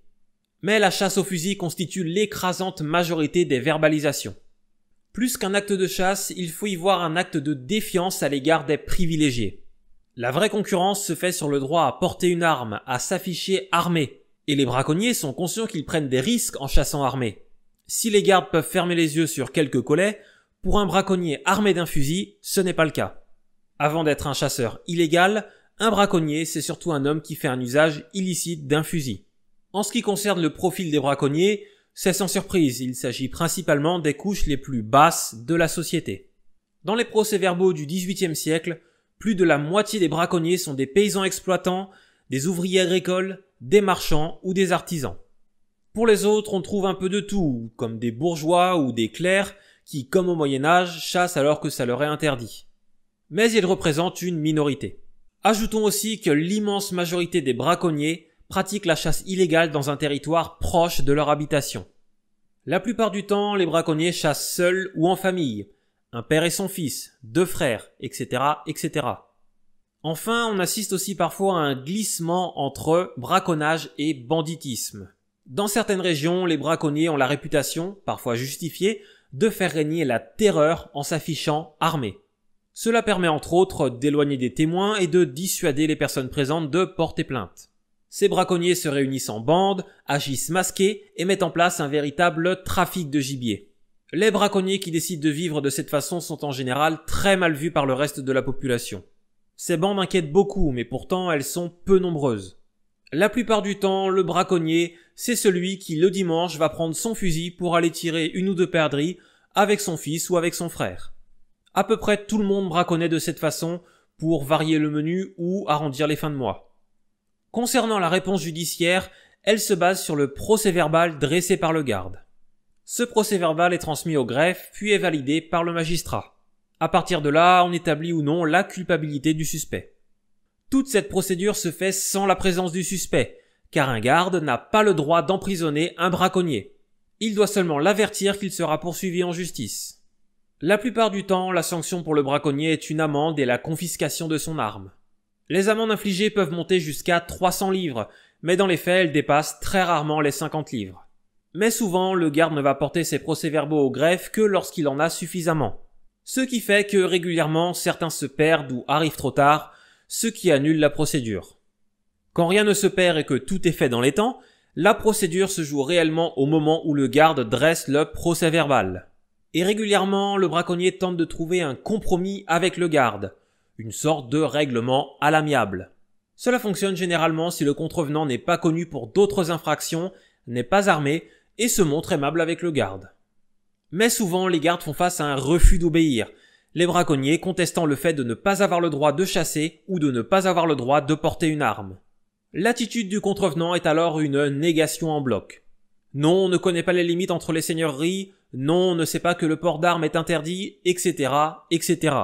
Mais la chasse au fusil constitue l'écrasante majorité des verbalisations. Plus qu'un acte de chasse, il faut y voir un acte de défiance à l'égard des privilégiés. La vraie concurrence se fait sur le droit à porter une arme, à s'afficher armé. Et les braconniers sont conscients qu'ils prennent des risques en chassant armés. Si les gardes peuvent fermer les yeux sur quelques collets, pour un braconnier armé d'un fusil, ce n'est pas le cas. Avant d'être un chasseur illégal, un braconnier, c'est surtout un homme qui fait un usage illicite d'un fusil. En ce qui concerne le profil des braconniers, c'est sans surprise, il s'agit principalement des couches les plus basses de la société. Dans les procès-verbaux du XVIIIe siècle, plus de la moitié des braconniers sont des paysans exploitants, des ouvriers agricoles, des marchands ou des artisans. Pour les autres, on trouve un peu de tout, comme des bourgeois ou des clercs qui, comme au Moyen-Âge, chassent alors que ça leur est interdit. Mais ils représentent une minorité. Ajoutons aussi que l'immense majorité des braconniers pratiquent la chasse illégale dans un territoire proche de leur habitation. La plupart du temps, les braconniers chassent seuls ou en famille, un père et son fils, 2 frères, etc., etc. Enfin, on assiste aussi parfois à un glissement entre braconnage et banditisme. Dans certaines régions, les braconniers ont la réputation, parfois justifiée, de faire régner la terreur en s'affichant armés. Cela permet entre autres d'éloigner des témoins et de dissuader les personnes présentes de porter plainte. Ces braconniers se réunissent en bande, agissent masqués et mettent en place un véritable trafic de gibier. Les braconniers qui décident de vivre de cette façon sont en général très mal vus par le reste de la population. Ces bandes inquiètent beaucoup, mais pourtant elles sont peu nombreuses. La plupart du temps, le braconnier, c'est celui qui le dimanche va prendre son fusil pour aller tirer 1 ou 2 perdrix avec son fils ou avec son frère. À peu près tout le monde braconnait de cette façon pour varier le menu ou arrondir les fins de mois. Concernant la réponse judiciaire, elle se base sur le procès-verbal dressé par le garde. Ce procès-verbal est transmis au greffe puis est validé par le magistrat. À partir de là, on établit ou non la culpabilité du suspect. Toute cette procédure se fait sans la présence du suspect, car un garde n'a pas le droit d'emprisonner un braconnier. Il doit seulement l'avertir qu'il sera poursuivi en justice. La plupart du temps, la sanction pour le braconnier est une amende et la confiscation de son arme. Les amendes infligées peuvent monter jusqu'à 300 livres, mais dans les faits, elles dépassent très rarement les 50 livres. Mais souvent, le garde ne va porter ses procès-verbaux au greffe que lorsqu'il en a suffisamment. Ce qui fait que régulièrement, certains se perdent ou arrivent trop tard, ce qui annule la procédure. Quand rien ne se perd et que tout est fait dans les temps, la procédure se joue réellement au moment où le garde dresse le procès-verbal. Et régulièrement, le braconnier tente de trouver un compromis avec le garde, une sorte de règlement à l'amiable. Cela fonctionne généralement si le contrevenant n'est pas connu pour d'autres infractions, n'est pas armé et se montre aimable avec le garde. Mais souvent, les gardes font face à un refus d'obéir, les braconniers contestant le fait de ne pas avoir le droit de chasser ou de ne pas avoir le droit de porter une arme. L'attitude du contrevenant est alors une négation en bloc. Non, on ne connaît pas les limites entre les seigneuries, non, on ne sait pas que le port d'armes est interdit, etc., etc.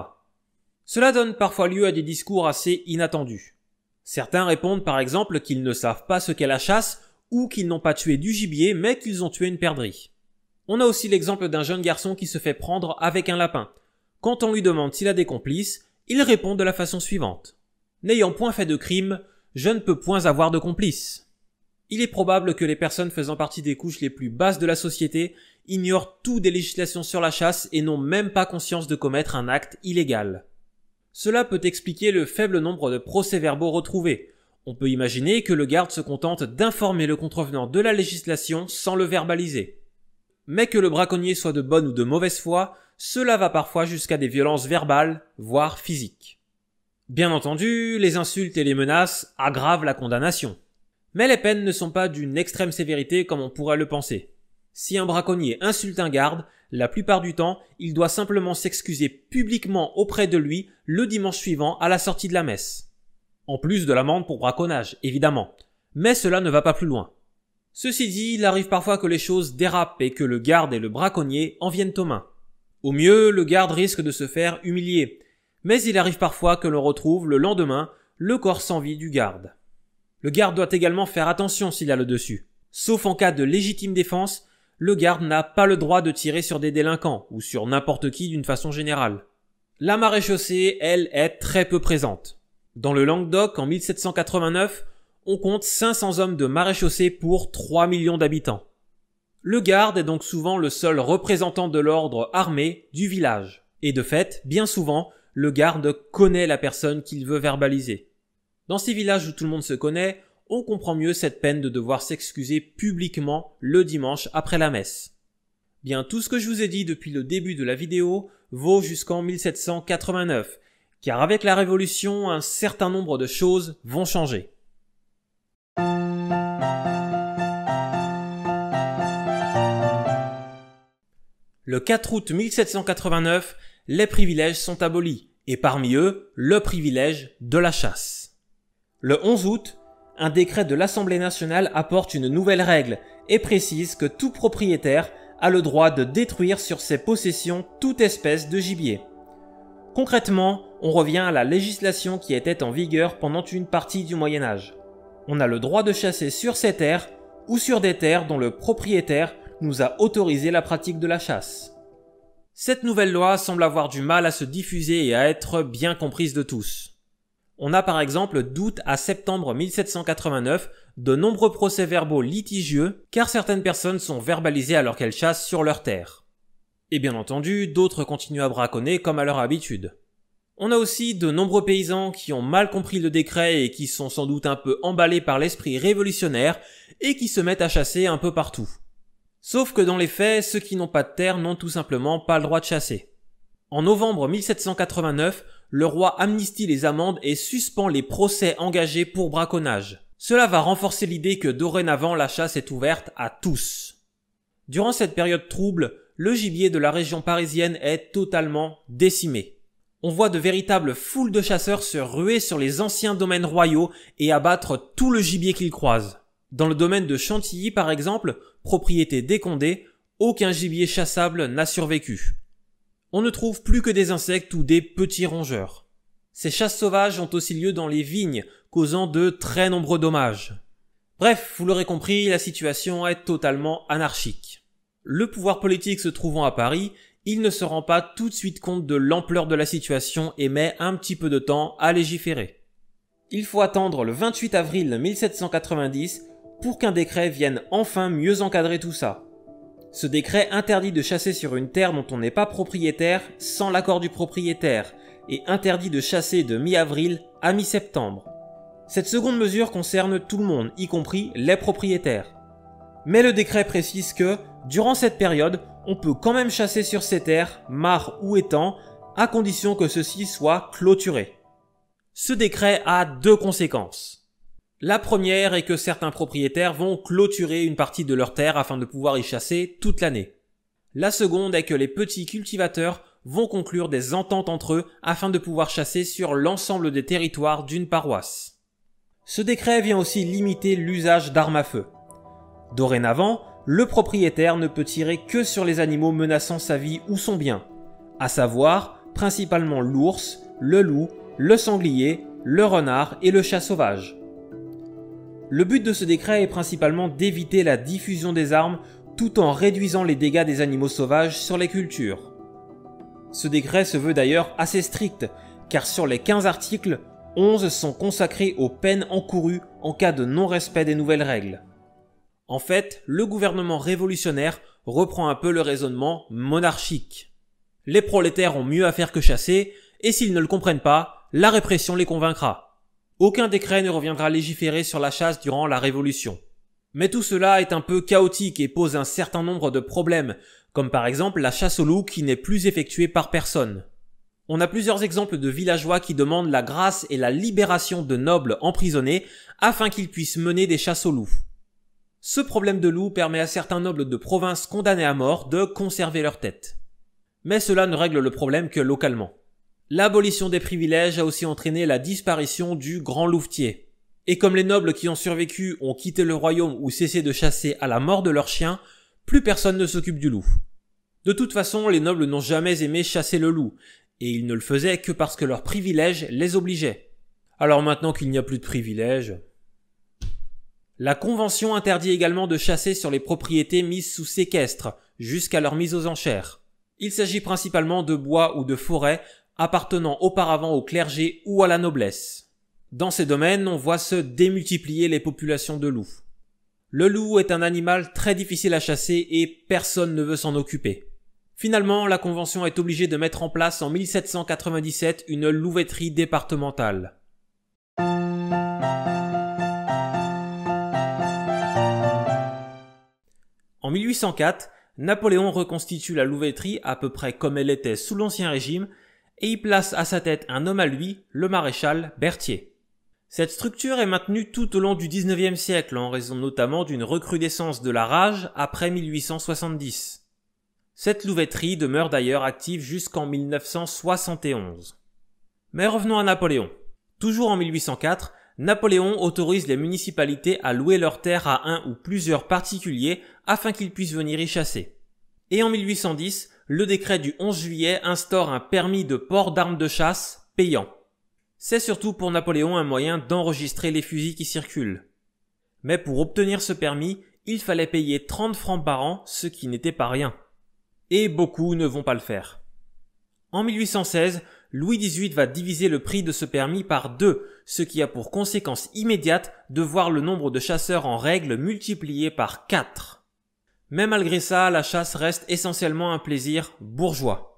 Cela donne parfois lieu à des discours assez inattendus. Certains répondent par exemple qu'ils ne savent pas ce qu'est la chasse ou qu'ils n'ont pas tué du gibier mais qu'ils ont tué une perdrix. On a aussi l'exemple d'un jeune garçon qui se fait prendre avec un lapin. Quand on lui demande s'il a des complices, il répond de la façon suivante. N'ayant point fait de crime, je ne peux point avoir de complices. Il est probable que les personnes faisant partie des couches les plus basses de la société ignorent tout des législations sur la chasse et n'ont même pas conscience de commettre un acte illégal. Cela peut expliquer le faible nombre de procès-verbaux retrouvés. On peut imaginer que le garde se contente d'informer le contrevenant de la législation sans le verbaliser. Mais que le braconnier soit de bonne ou de mauvaise foi, cela va parfois jusqu'à des violences verbales, voire physiques. Bien entendu, les insultes et les menaces aggravent la condamnation. Mais les peines ne sont pas d'une extrême sévérité comme on pourrait le penser. Si un braconnier insulte un garde, la plupart du temps, il doit simplement s'excuser publiquement auprès de lui le dimanche suivant à la sortie de la messe. En plus de l'amende pour braconnage, évidemment. Mais cela ne va pas plus loin. Ceci dit, il arrive parfois que les choses dérapent et que le garde et le braconnier en viennent aux mains. Au mieux, le garde risque de se faire humilier. Mais il arrive parfois que l'on retrouve le lendemain le corps sans vie du garde. Le garde doit également faire attention s'il a le dessus. Sauf en cas de légitime défense, le garde n'a pas le droit de tirer sur des délinquants ou sur n'importe qui d'une façon générale. La maréchaussée, elle, est très peu présente. Dans le Languedoc, en 1789, on compte 500 hommes de maréchaussée pour 3 millions d'habitants. Le garde est donc souvent le seul représentant de l'ordre armé du village. Et de fait, bien souvent, le garde connaît la personne qu'il veut verbaliser. Dans ces villages où tout le monde se connaît, on comprend mieux cette peine de devoir s'excuser publiquement le dimanche après la messe. Bien, tout ce que je vous ai dit depuis le début de la vidéo vaut jusqu'en 1789, car avec la Révolution, un certain nombre de choses vont changer. Le 4 août 1789, les privilèges sont abolis, et parmi eux, le privilège de la chasse. Le 11 août, un décret de l'Assemblée nationale apporte une nouvelle règle et précise que tout propriétaire a le droit de détruire sur ses possessions toute espèce de gibier. Concrètement, on revient à la législation qui était en vigueur pendant une partie du Moyen Âge. On a le droit de chasser sur ces terres ou sur des terres dont le propriétaire nous a autorisé la pratique de la chasse. Cette nouvelle loi semble avoir du mal à se diffuser et à être bien comprise de tous. On a par exemple d'août à septembre 1789 de nombreux procès-verbaux litigieux car certaines personnes sont verbalisées alors qu'elles chassent sur leurs terres. Et bien entendu, d'autres continuent à braconner comme à leur habitude. On a aussi de nombreux paysans qui ont mal compris le décret et qui sont sans doute un peu emballés par l'esprit révolutionnaire et qui se mettent à chasser un peu partout. Sauf que dans les faits, ceux qui n'ont pas de terre n'ont tout simplement pas le droit de chasser. En novembre 1789, le roi amnistie les amendes et suspend les procès engagés pour braconnage. Cela va renforcer l'idée que dorénavant la chasse est ouverte à tous. Durant cette période trouble, le gibier de la région parisienne est totalement décimé. On voit de véritables foules de chasseurs se ruer sur les anciens domaines royaux et abattre tout le gibier qu'ils croisent. Dans le domaine de Chantilly par exemple, propriété des Condé, aucun gibier chassable n'a survécu. On ne trouve plus que des insectes ou des petits rongeurs. Ces chasses sauvages ont aussi lieu dans les vignes, causant de très nombreux dommages. Bref, vous l'aurez compris, la situation est totalement anarchique. Le pouvoir politique se trouvant à Paris, il ne se rend pas tout de suite compte de l'ampleur de la situation et met un petit peu de temps à légiférer. Il faut attendre le 28 avril 1790 pour qu'un décret vienne enfin mieux encadrer tout ça. Ce décret interdit de chasser sur une terre dont on n'est pas propriétaire sans l'accord du propriétaire et interdit de chasser de mi-avril à mi-septembre. Cette seconde mesure concerne tout le monde, y compris les propriétaires. Mais le décret précise que, durant cette période, on peut quand même chasser sur ces terres, mares ou étangs, à condition que ceux-ci soient clôturés. Ce décret a deux conséquences. La première est que certains propriétaires vont clôturer une partie de leur terre afin de pouvoir y chasser toute l'année. La seconde est que les petits cultivateurs vont conclure des ententes entre eux afin de pouvoir chasser sur l'ensemble des territoires d'une paroisse. Ce décret vient aussi limiter l'usage d'armes à feu. Dorénavant, le propriétaire ne peut tirer que sur les animaux menaçant sa vie ou son bien, à savoir principalement l'ours, le loup, le sanglier, le renard et le chat sauvage. Le but de ce décret est principalement d'éviter la diffusion des armes tout en réduisant les dégâts des animaux sauvages sur les cultures. Ce décret se veut d'ailleurs assez strict, car sur les 15 articles, 11 sont consacrés aux peines encourues en cas de non-respect des nouvelles règles. En fait, le gouvernement révolutionnaire reprend un peu le raisonnement monarchique. Les prolétaires ont mieux à faire que chasser, et s'ils ne le comprennent pas, la répression les convaincra. Aucun décret ne reviendra légiférer sur la chasse durant la Révolution. Mais tout cela est un peu chaotique et pose un certain nombre de problèmes, comme par exemple la chasse au loup qui n'est plus effectuée par personne. On a plusieurs exemples de villageois qui demandent la grâce et la libération de nobles emprisonnés afin qu'ils puissent mener des chasses aux loups. Ce problème de loup permet à certains nobles de province condamnés à mort de conserver leur tête. Mais cela ne règle le problème que localement. L'abolition des privilèges a aussi entraîné la disparition du grand louvetier. Et comme les nobles qui ont survécu ont quitté le royaume ou cessé de chasser à la mort de leurs chiens, plus personne ne s'occupe du loup. De toute façon, les nobles n'ont jamais aimé chasser le loup, et ils ne le faisaient que parce que leurs privilèges les obligeaient. Alors maintenant qu'il n'y a plus de privilèges... La Convention interdit également de chasser sur les propriétés mises sous séquestre, jusqu'à leur mise aux enchères. Il s'agit principalement de bois ou de forêts appartenant auparavant au clergé ou à la noblesse. Dans ces domaines, on voit se démultiplier les populations de loups. Le loup est un animal très difficile à chasser et personne ne veut s'en occuper. Finalement, la Convention est obligée de mettre en place en 1797 une louveterie départementale. En 1804, Napoléon reconstitue la louveterie à peu près comme elle était sous l'Ancien Régime et y place à sa tête un homme à lui, le maréchal Berthier. Cette structure est maintenue tout au long du XIXe siècle en raison notamment d'une recrudescence de la rage après 1870. Cette louveterie demeure d'ailleurs active jusqu'en 1971. Mais revenons à Napoléon. Toujours en 1804, Napoléon autorise les municipalités à louer leurs terres à un ou plusieurs particuliers afin qu'ils puissent venir y chasser. Et en 1810, le décret du 11 juillet instaure un permis de port d'armes de chasse payant. C'est surtout pour Napoléon un moyen d'enregistrer les fusils qui circulent. Mais pour obtenir ce permis, il fallait payer 30 francs par an, ce qui n'était pas rien. Et beaucoup ne vont pas le faire. En 1816, Louis XVIII va diviser le prix de ce permis par 2, ce qui a pour conséquence immédiate de voir le nombre de chasseurs en règle multiplié par 4. Mais malgré ça, la chasse reste essentiellement un plaisir bourgeois.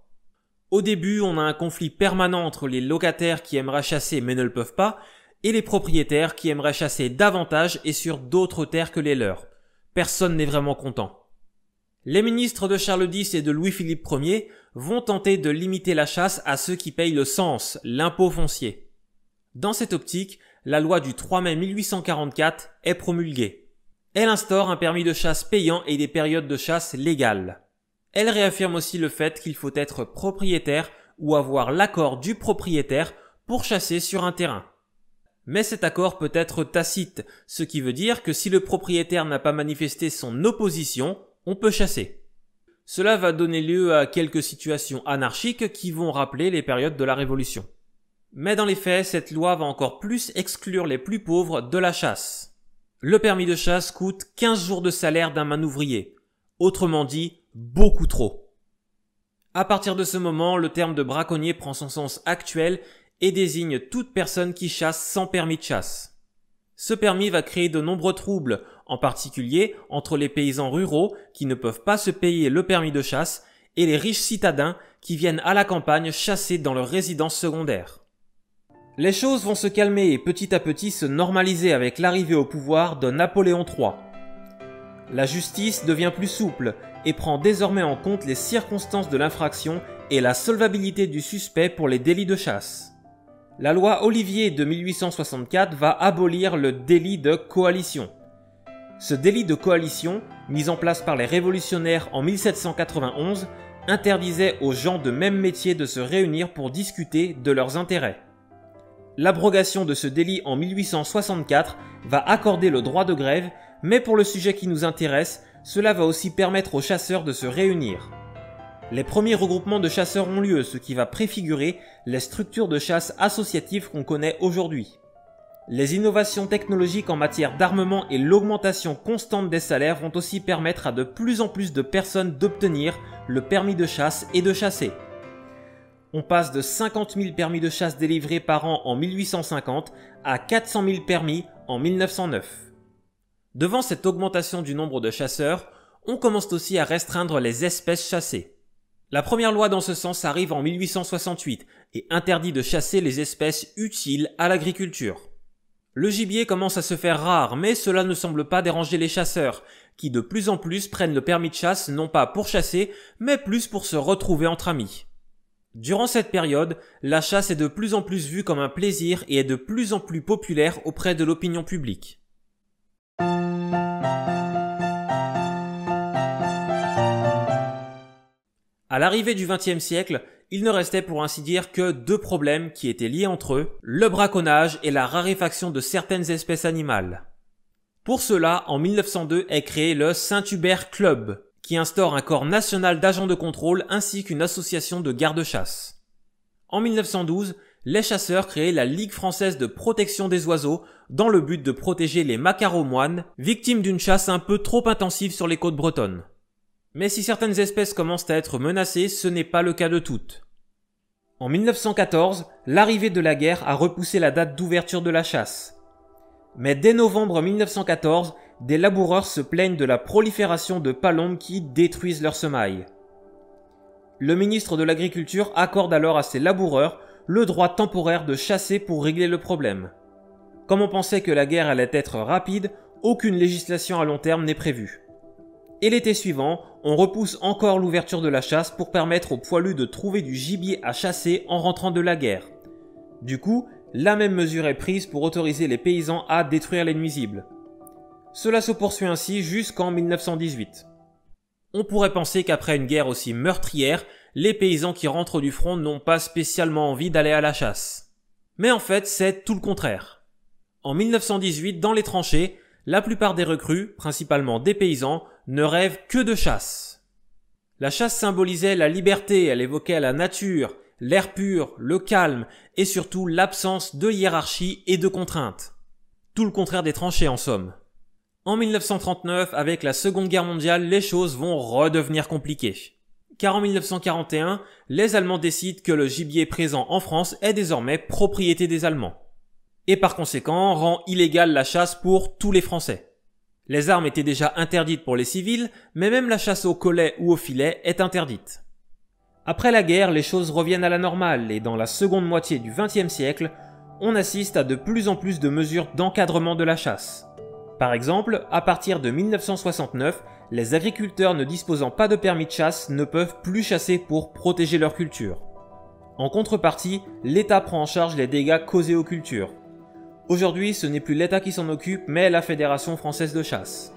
Au début, on a un conflit permanent entre les locataires qui aimeraient chasser mais ne le peuvent pas, et les propriétaires qui aimeraient chasser davantage et sur d'autres terres que les leurs. Personne n'est vraiment content. Les ministres de Charles X et de Louis-Philippe Ier vont tenter de limiter la chasse à ceux qui payent le cens, l'impôt foncier. Dans cette optique, la loi du 3 mai 1844 est promulguée. Elle instaure un permis de chasse payant et des périodes de chasse légales. Elle réaffirme aussi le fait qu'il faut être propriétaire ou avoir l'accord du propriétaire pour chasser sur un terrain. Mais cet accord peut être tacite, ce qui veut dire que si le propriétaire n'a pas manifesté son opposition, on peut chasser. Cela va donner lieu à quelques situations anarchiques qui vont rappeler les périodes de la Révolution. Mais dans les faits, cette loi va encore plus exclure les plus pauvres de la chasse. Le permis de chasse coûte 15 jours de salaire d'un manouvrier. Autrement dit, beaucoup trop. À partir de ce moment, le terme de braconnier prend son sens actuel et désigne toute personne qui chasse sans permis de chasse. Ce permis va créer de nombreux troubles, en particulier entre les paysans ruraux qui ne peuvent pas se payer le permis de chasse et les riches citadins qui viennent à la campagne chasser dans leur résidence secondaire. Les choses vont se calmer et petit à petit se normaliser avec l'arrivée au pouvoir de Napoléon III. La justice devient plus souple et prend désormais en compte les circonstances de l'infraction et la solvabilité du suspect pour les délits de chasse. La loi Olivier de 1864 va abolir le délit de coalition. Ce délit de coalition, mis en place par les révolutionnaires en 1791, interdisait aux gens de même métier de se réunir pour discuter de leurs intérêts. L'abrogation de ce délit en 1864 va accorder le droit de grève, mais pour le sujet qui nous intéresse, cela va aussi permettre aux chasseurs de se réunir. Les premiers regroupements de chasseurs ont lieu, ce qui va préfigurer les structures de chasse associatives qu'on connaît aujourd'hui. Les innovations technologiques en matière d'armement et l'augmentation constante des salaires vont aussi permettre à de plus en plus de personnes d'obtenir le permis de chasse et de chasser. On passe de 50 000 permis de chasse délivrés par an en 1850 à 400 000 permis en 1909. Devant cette augmentation du nombre de chasseurs, on commence aussi à restreindre les espèces chassées. La première loi dans ce sens arrive en 1868 et interdit de chasser les espèces utiles à l'agriculture. Le gibier commence à se faire rare, mais cela ne semble pas déranger les chasseurs, qui de plus en plus prennent le permis de chasse non pas pour chasser, mais plus pour se retrouver entre amis. Durant cette période, la chasse est de plus en plus vue comme un plaisir et est de plus en plus populaire auprès de l'opinion publique. À l'arrivée du XXe siècle, il ne restait pour ainsi dire que deux problèmes qui étaient liés entre eux, le braconnage et la raréfaction de certaines espèces animales. Pour cela, en 1902 est créé le Saint-Hubert Club, qui instaure un corps national d'agents de contrôle ainsi qu'une association de gardes-chasse. En 1912, les chasseurs créent la Ligue française de protection des oiseaux dans le but de protéger les maquereaux moines, victimes d'une chasse un peu trop intensive sur les côtes bretonnes. Mais si certaines espèces commencent à être menacées, ce n'est pas le cas de toutes. En 1914, l'arrivée de la guerre a repoussé la date d'ouverture de la chasse. Mais dès novembre 1914, des laboureurs se plaignent de la prolifération de palombes qui détruisent leurs semailles. Le ministre de l'Agriculture accorde alors à ces laboureurs le droit temporaire de chasser pour régler le problème. Comme on pensait que la guerre allait être rapide, aucune législation à long terme n'est prévue. Et l'été suivant, on repousse encore l'ouverture de la chasse pour permettre aux poilus de trouver du gibier à chasser en rentrant de la guerre. Du coup, la même mesure est prise pour autoriser les paysans à détruire les nuisibles. Cela se poursuit ainsi jusqu'en 1918. On pourrait penser qu'après une guerre aussi meurtrière, les paysans qui rentrent du front n'ont pas spécialement envie d'aller à la chasse. Mais en fait, c'est tout le contraire. En 1918, dans les tranchées, la plupart des recrues, principalement des paysans, ne rêvent que de chasse. La chasse symbolisait la liberté, elle évoquait la nature, l'air pur, le calme et surtout l'absence de hiérarchie et de contraintes. Tout le contraire des tranchées en somme. En 1939, avec la Seconde Guerre mondiale, les choses vont redevenir compliquées. Car en 1941, les Allemands décident que le gibier présent en France est désormais propriété des Allemands. Et par conséquent, rend illégale la chasse pour tous les Français. Les armes étaient déjà interdites pour les civils, mais même la chasse au collet ou au filet est interdite. Après la guerre, les choses reviennent à la normale et dans la seconde moitié du XXe siècle, on assiste à de plus en plus de mesures d'encadrement de la chasse. Par exemple, à partir de 1969, les agriculteurs ne disposant pas de permis de chasse ne peuvent plus chasser pour protéger leur culture. En contrepartie, l'État prend en charge les dégâts causés aux cultures. Aujourd'hui, ce n'est plus l'État qui s'en occupe, mais la Fédération française de chasse.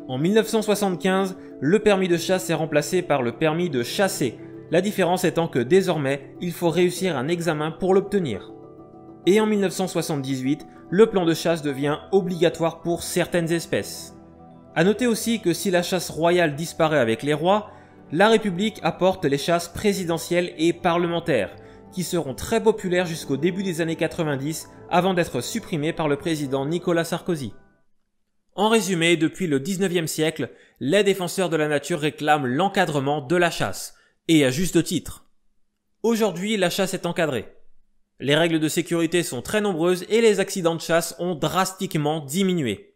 En 1975, le permis de chasse est remplacé par le permis de chasser, la différence étant que désormais, il faut réussir un examen pour l'obtenir. Et en 1978, le plan de chasse devient obligatoire pour certaines espèces. À noter aussi que si la chasse royale disparaît avec les rois, la République apporte les chasses présidentielles et parlementaires, qui seront très populaires jusqu'au début des années 90 avant d'être supprimés par le président Nicolas Sarkozy. En résumé, depuis le 19e siècle, les défenseurs de la nature réclament l'encadrement de la chasse, et à juste titre. Aujourd'hui, la chasse est encadrée. Les règles de sécurité sont très nombreuses et les accidents de chasse ont drastiquement diminué.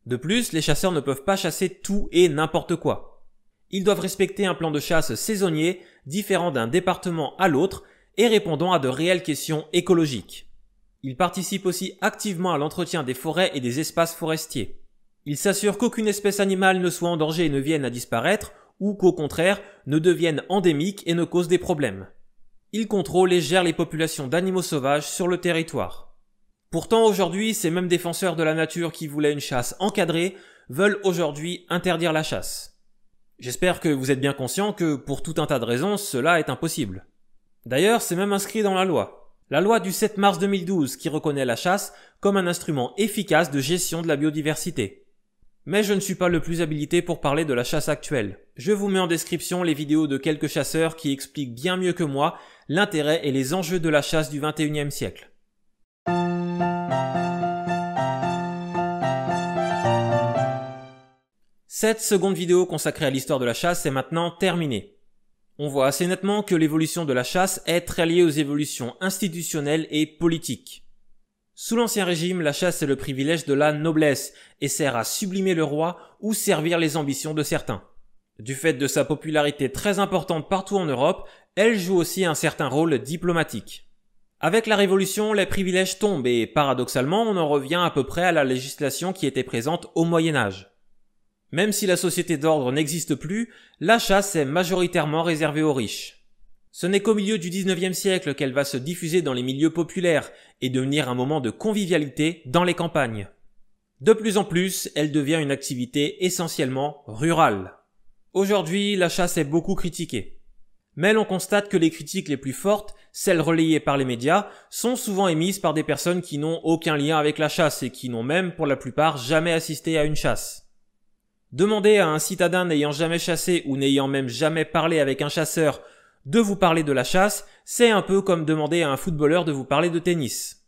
De plus, les chasseurs ne peuvent pas chasser tout et n'importe quoi. Ils doivent respecter un plan de chasse saisonnier, différent d'un département à l'autre et répondant à de réelles questions écologiques. Ils participent aussi activement à l'entretien des forêts et des espaces forestiers. Ils s'assurent qu'aucune espèce animale ne soit en danger et ne vienne à disparaître, ou qu'au contraire, ne devienne endémique et ne cause des problèmes. Ils contrôlent et gèrent les populations d'animaux sauvages sur le territoire. Pourtant aujourd'hui, ces mêmes défenseurs de la nature qui voulaient une chasse encadrée veulent aujourd'hui interdire la chasse. J'espère que vous êtes bien conscient que pour tout un tas de raisons, cela est impossible. D'ailleurs, c'est même inscrit dans la loi. La loi du 7 mars 2012 qui reconnaît la chasse comme un instrument efficace de gestion de la biodiversité. Mais je ne suis pas le plus habilité pour parler de la chasse actuelle. Je vous mets en description les vidéos de quelques chasseurs qui expliquent bien mieux que moi l'intérêt et les enjeux de la chasse du 21e siècle. Cette seconde vidéo consacrée à l'histoire de la chasse est maintenant terminée. On voit assez nettement que l'évolution de la chasse est très liée aux évolutions institutionnelles et politiques. Sous l'Ancien Régime, la chasse est le privilège de la noblesse et sert à sublimer le roi ou servir les ambitions de certains. Du fait de sa popularité très importante partout en Europe, elle joue aussi un certain rôle diplomatique. Avec la Révolution, les privilèges tombent et, paradoxalement, on en revient à peu près à la législation qui était présente au Moyen-Âge. Même si la société d'ordre n'existe plus, la chasse est majoritairement réservée aux riches. Ce n'est qu'au milieu du 19e siècle qu'elle va se diffuser dans les milieux populaires et devenir un moment de convivialité dans les campagnes. De plus en plus, elle devient une activité essentiellement rurale. Aujourd'hui, la chasse est beaucoup critiquée. Mais l'on constate que les critiques les plus fortes, celles relayées par les médias, sont souvent émises par des personnes qui n'ont aucun lien avec la chasse et qui n'ont même, pour la plupart, jamais assisté à une chasse. Demandez à un citadin n'ayant jamais chassé ou n'ayant même jamais parlé avec un chasseur de vous parler de la chasse, c'est un peu comme demander à un footballeur de vous parler de tennis.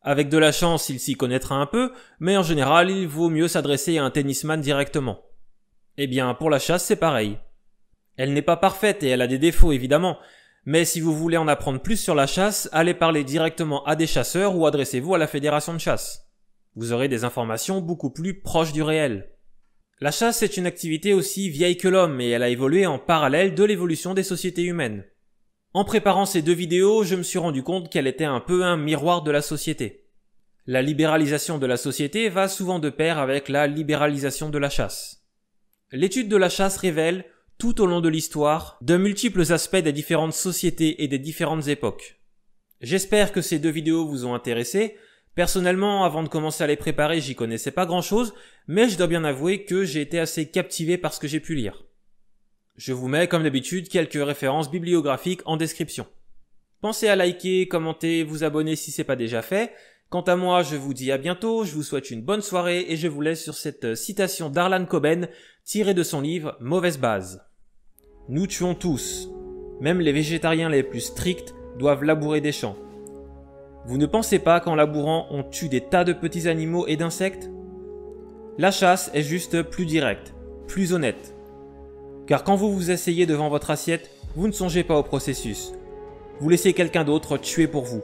Avec de la chance, il s'y connaîtra un peu, mais en général, il vaut mieux s'adresser à un tennisman directement. Eh bien, pour la chasse, c'est pareil. Elle n'est pas parfaite et elle a des défauts évidemment, mais si vous voulez en apprendre plus sur la chasse, allez parler directement à des chasseurs ou adressez-vous à la fédération de chasse. Vous aurez des informations beaucoup plus proches du réel. La chasse est une activité aussi vieille que l'homme et elle a évolué en parallèle de l'évolution des sociétés humaines. En préparant ces deux vidéos, je me suis rendu compte qu'elle était un peu un miroir de la société. La libéralisation de la société va souvent de pair avec la libéralisation de la chasse. L'étude de la chasse révèle, tout au long de l'histoire, de multiples aspects des différentes sociétés et des différentes époques. J'espère que ces deux vidéos vous ont intéressé. Personnellement, avant de commencer à les préparer, j'y connaissais pas grand-chose, mais je dois bien avouer que j'ai été assez captivé par ce que j'ai pu lire. Je vous mets, comme d'habitude, quelques références bibliographiques en description. Pensez à liker, commenter, vous abonner si c'est pas déjà fait. Quant à moi, je vous dis à bientôt, je vous souhaite une bonne soirée et je vous laisse sur cette citation d'Harlan Coben tirée de son livre « Mauvaise base ». Nous tuons tous. Même les végétariens les plus stricts doivent labourer des champs. Vous ne pensez pas qu'en labourant, on tue des tas de petits animaux et d'insectes? La chasse est juste plus directe, plus honnête. Car quand vous vous asseyez devant votre assiette, vous ne songez pas au processus. Vous laissez quelqu'un d'autre tuer pour vous.